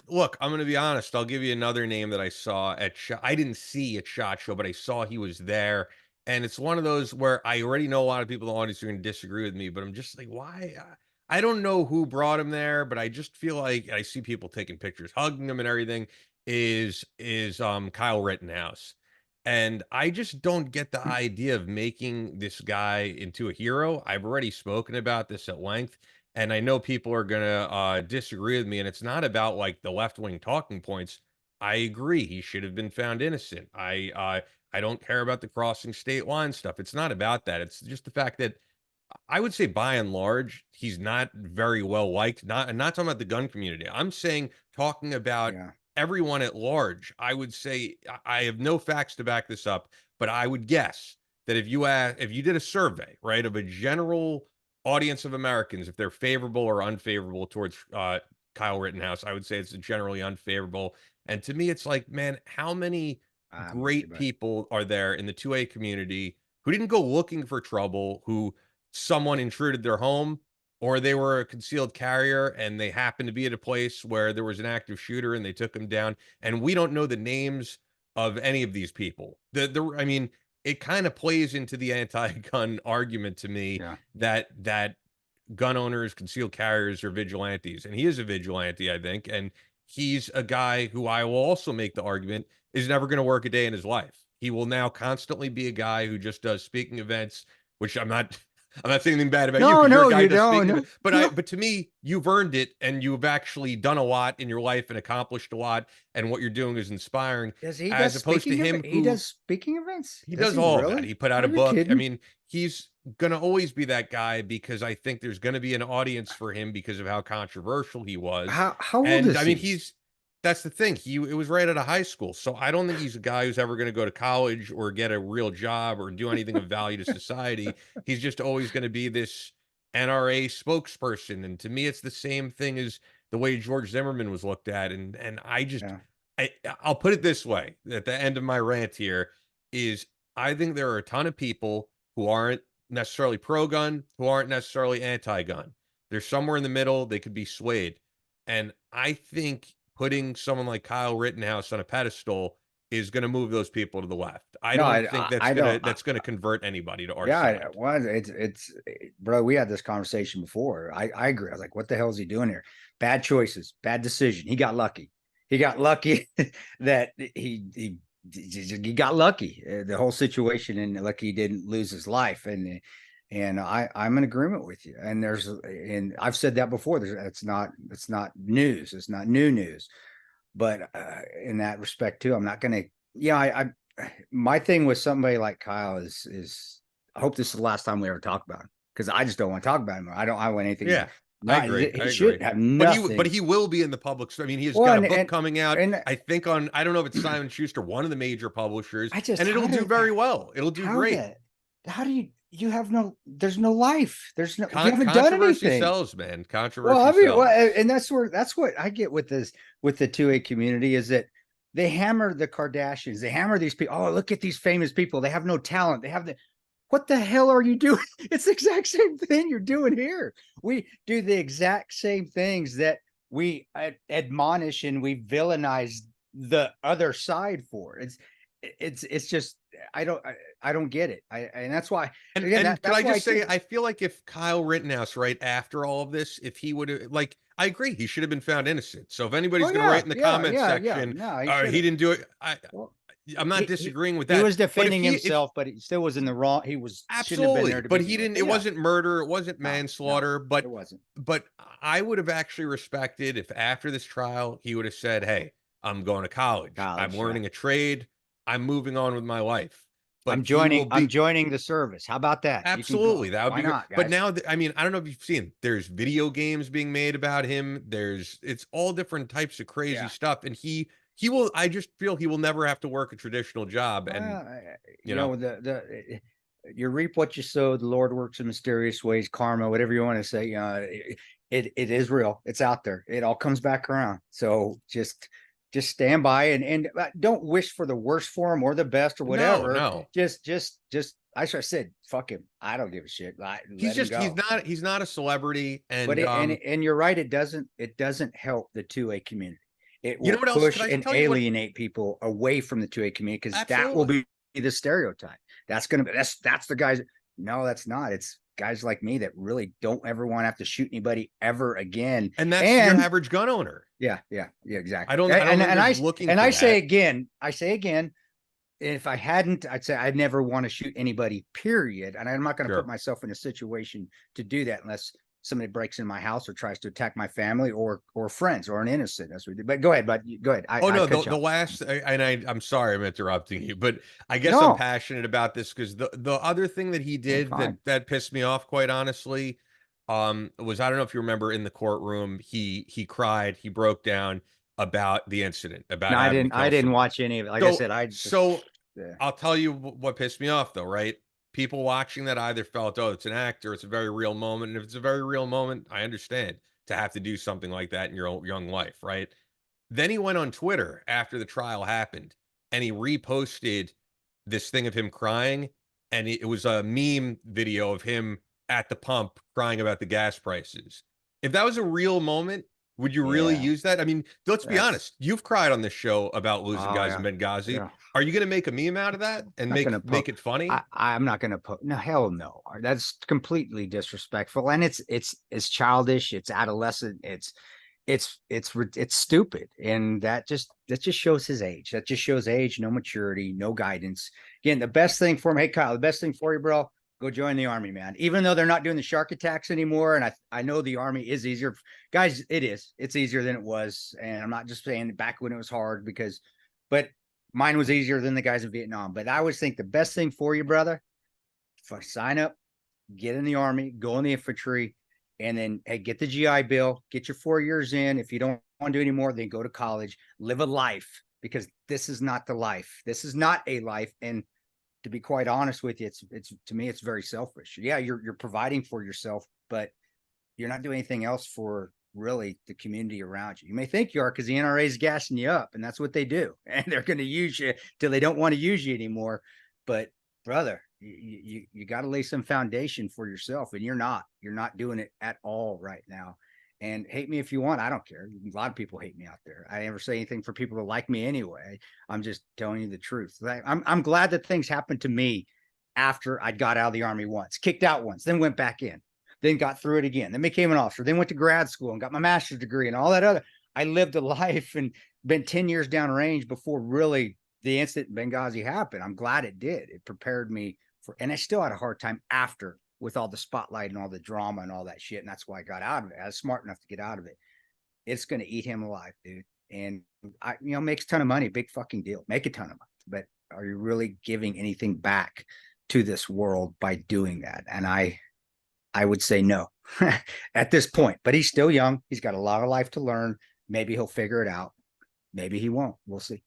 look, I'm gonna be honest. I'll give you another name that I saw I didn't see at SHOT Show, but I saw he was there, and it's one of those where I already know a lot of people in the audience are gonna disagree with me, but I'm just like, why? I don't know who brought him there, but I just feel like I see people taking pictures, hugging him and everything, Kyle Rittenhouse. And I just don't get the idea of making this guy into a hero. I've already spoken about this at length, and I know people are gonna disagree with me. And it's not about like the left wing talking points. I agree he should have been found innocent. I don't care about the crossing state line stuff. It's not about that. It's just the fact that I would say by and large, he's not very well liked. Not talking about the gun community. I'm saying talking about Yeah. everyone at large. I would say I have no facts to back this up, but I would guess that if you did a survey, right, of a general audience of Americans, if they're favorable or unfavorable towards Kyle Rittenhouse, I would say it's generally unfavorable. And to me, it's like, man, how many I'm with you, great but people are there in the 2A community who didn't go looking for trouble, who someone intruded their home, or they were a concealed carrier and they happened to be at a place where there was an active shooter and they took him down. And we don't know the names of any of these people. I mean, it kind of plays into the anti-gun argument to me yeah. that gun owners, concealed carriers are vigilantes. And he is a vigilante, I think. And he's a guy who I will also make the argument is never going to work a day in his life. He will now constantly be a guy who just does speaking events, which I'm not saying anything bad about you No, because you're a no, guy who you does don't. speaking No, events. no. But to me, you've earned it and you've actually done a lot in your life and accomplished a lot. And what you're doing is inspiring, as opposed to him He who does speaking events? he Does does he all of that. really? He put out Are a you book. I kidding? mean, he's gonna always be that guy because I think there's gonna be an audience for him because of how controversial he was. How old And I is mean, he? that's the thing. It was right out of high school. So I don't think he's a guy who's ever gonna go to college or get a real job or do anything of value to society. He's just always gonna be this NRA spokesperson. And to me, it's the same thing as the way George Zimmerman was looked at. And Yeah. I I'll put it this way at the end of my rant here is I think there are a ton of people who aren't necessarily pro gun, who aren't necessarily anti gun. They're somewhere in the middle. They could be swayed. And I think putting someone like Kyle Rittenhouse on a pedestal is going to move those people to the left. I No, don't think I don't. that's going to convert anybody to our Yeah, side. well, bro, we had this conversation before. I agree. I was like, what the hell is he doing here? Bad choices, bad decision. He got lucky. He got lucky that he got lucky. The whole situation, and lucky he didn't lose his life. And I'm in agreement with you. And I've said that before. It's not news. It's not new news. But in that respect too, I'm not going to. Yeah, my thing with somebody like Kyle is I hope this is the last time we ever talk about him because I just don't want to talk about him. I want anything to Yeah, I not agree. I he agree. should have But nothing. he will be in the public. I mean, he's Well, got a book coming out. and I think on I don't know if it's Simon Schuster, one of the major publishers, I just and it'll do very well. It'll do how great. that how do you have no there's no life. You haven't done Controversy anything. sells, man. Well, Controversy I mean, sells. and that's what I get with the 2A community is that they hammer the Kardashians, they hammer these people. Oh, look at these famous people. They have no talent. They have the what the hell are you doing? It's the exact same thing you're doing here. We do the exact same things that we admonish and we villainize the other side for. It's just I don't get it. And that's why again And could that's I why just say, too. I feel like if Kyle Rittenhouse, right after all of this, if he would have like, I agree, he should have been found innocent. So if Oh anybody's going to write yeah, in the yeah, comments yeah, yeah. section, No, he or should he have. didn't do it, Well, I'm not disagreeing with he that. was But defending if himself, but he still was in the wrong. He was shouldn't have been absolutely, there to but he begin with. didn't. But It yeah, wasn't murder. It wasn't no, manslaughter. it wasn't. But I would have actually respected if after this trial he would have said, "Hey, I'm going to college. I'm College, yeah. learning a trade. I'm moving on with my life." But he will I'm be joining the service. How about that? You can absolutely go. that would Why be great. not, But guys? now, I mean, I don't know if you've seen. There's video games being made about him. It's all different types of crazy Yeah. stuff, and he will. I just feel he will never have to work a traditional job, and Well, you know. the you reap what you sow. The Lord works in mysterious ways. Karma, whatever you want to say. It is real. It's out there. It all comes back around. So just stand by and don't wish for the worst for him or the best or No, whatever. no. Just I should have said, fuck him. I don't give a shit. He's Let him just go. he's not a celebrity, But and and you're right. It doesn't help the 2A community. It You know will what else? Could push I and tell you what? alienate people away from the 2A community because that will Absolutely. be the stereotype. That's the guys. No, that's not. It's guys like me that really don't ever want to have to shoot anybody ever again. And that's your And average gun owner. yeah, I exactly. don't I don't think there's looking And for that. I say again, if I hadn't, I'd say I'd never want to shoot anybody, period. And I'm not going to put Sure. myself in a situation to do that unless somebody breaks in my house or tries to attack my family or friends or an innocent. That's what we did. But go ahead, but go ahead. Oh I no, cut you the off. last I'm sorry I'm interrupting you, but I guess I'm No, passionate about this because the other thing that he you're did fine. that pissed me off, quite honestly, was I don't know if you remember in the courtroom, he cried, he broke down about the incident, No, about having to I kill didn't someone. watch any of it. Like I So said, I just so yeah. I'll tell you what pissed me off though, right? People watching that either felt, oh, it's an act or it's a very real moment. And if it's a very real moment, I understand to have to do something like that in your young life, right? Then he went on Twitter after the trial happened and he reposted this thing of him crying. And it was a meme video of him at the pump crying about the gas prices. If that was a real moment, would you really Yeah. use that? I mean, let's be That's honest. You've cried on this show about losing oh guys in yeah. Benghazi. Yeah. Are you going to make a meme out of that and Not gonna make poke. it funny? I'm not gonna poke. No, hell no. That's completely disrespectful, and it's childish. It's adolescent. It's stupid, and that just shows his age. That just shows age, no maturity, no guidance. Again, the best thing for him. Hey, Kyle, the best thing for you, bro. Go join the army, man. Even though they're not doing the shark attacks anymore, and I know the army is easier, guys. It is. It's easier than it was, and I'm not just saying back when it was hard because, but mine was easier than the guys in Vietnam. But I always think the best thing for you, brother, sign up, get in the army, go in the infantry, and then hey, get the GI Bill, get your 4 years in. If you don't want to do any more, then go to college, live a life because this is not the life. This is not a life. And to be quite honest with you, it's to me, it's very selfish. Yeah, you're providing for yourself, but you're not doing anything else for really the community around you. You may think you are because the NRA is gassing you up, and that's what they do. And they're going to use you till they don't want to use you anymore. But brother, you got to lay some foundation for yourself, and you're not doing it at all right now. And hate me if you want. I don't care. A lot of people hate me out there. I never say anything for people to like me anyway. I'm just telling you the truth. I'm glad that things happened to me after I got out of the army once, kicked out once, then went back in, then got through it again, then became an officer, then went to grad school and got my master's degree and all that other. I lived a life and been 10 years downrange before really the incident in Benghazi happened. I'm glad it did. It prepared me for, and I still had a hard time after with all the spotlight and all the drama and all that shit. And that's why I got out of it. I was smart enough to get out of it. It's going to eat him alive, dude. And makes a ton of money, big fucking deal. Make a ton of money. But are you really giving anything back to this world by doing that? And I would say no at this point, but he's still young. He's got a lot of life to learn. Maybe he'll figure it out. Maybe he won't. We'll see.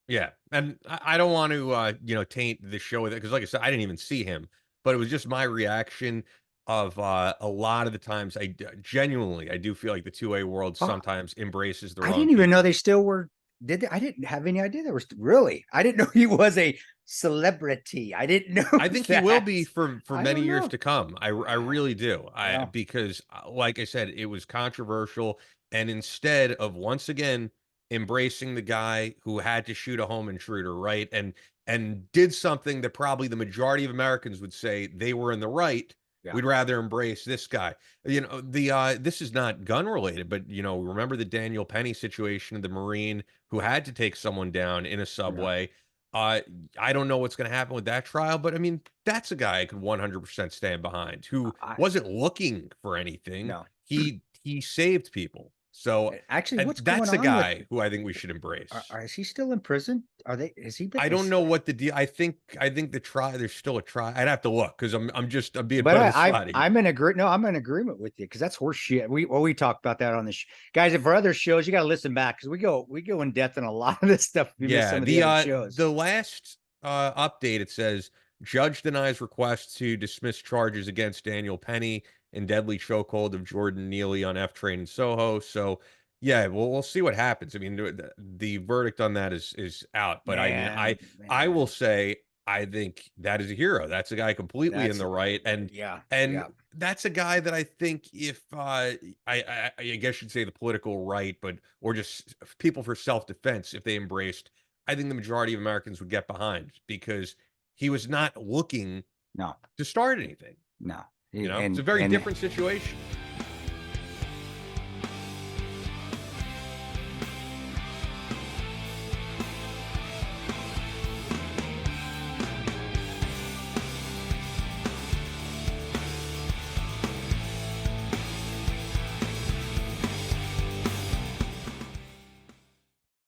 Yeah, and I don't want to, taint the show with it because, like I said, I didn't even see him, but it was just my reaction of a lot of the times. Genuinely, I do feel like the 2A world Oh, sometimes embraces the I wrong didn't even know people. they still were. Did they? I didn't have any idea there was really. I didn't know he was a celebrity. I didn't know I think he will that. be for I many don't years know. to come. I really do. I Well, because like I said, it was controversial, and instead of once again embracing the guy who had to shoot a home intruder, right, and did something that probably the majority of Americans would say they were in the right. yeah, We'd rather embrace this guy. This is not gun related, but remember the Daniel Penny situation, the Marine who had to take someone down in a yeah. subway. Uh, I don't know what's going to happen with that trial, but I mean, that's a guy I could 100% stand behind who I wasn't looking for anything. no. He saved people. So, Actually, and what's going that's a on with? guy who I think we should embrace. Is he still in prison? Are they? Is he been? I don't Is know what the deal. I think the trial. There's still a trial. I'd have to look because I'm being But put on the spot here. I'm in agree. No, I'm in agreement with you because that's horse shit. We talked about that on the guys. And for other shows, you got to listen back because we go in depth on a lot of this stuff. If you miss Yeah, some of the other shows, the last update it says judge denies request to dismiss charges against Daniel Penny in deadly chokehold of Jordan Neely on F train in Soho. So yeah, we'll see what happens. I mean, the verdict on that is out. But I mean, I will man, say I think that is a hero. That's a guy completely in That's the right, yeah, and yeah. that's a guy that I think if I guess you'd say the political right, but or just people for self defense, if they embraced, I think the majority of Americans would get behind because he was not looking No, to start anything. no. You know, it's a And very different situation.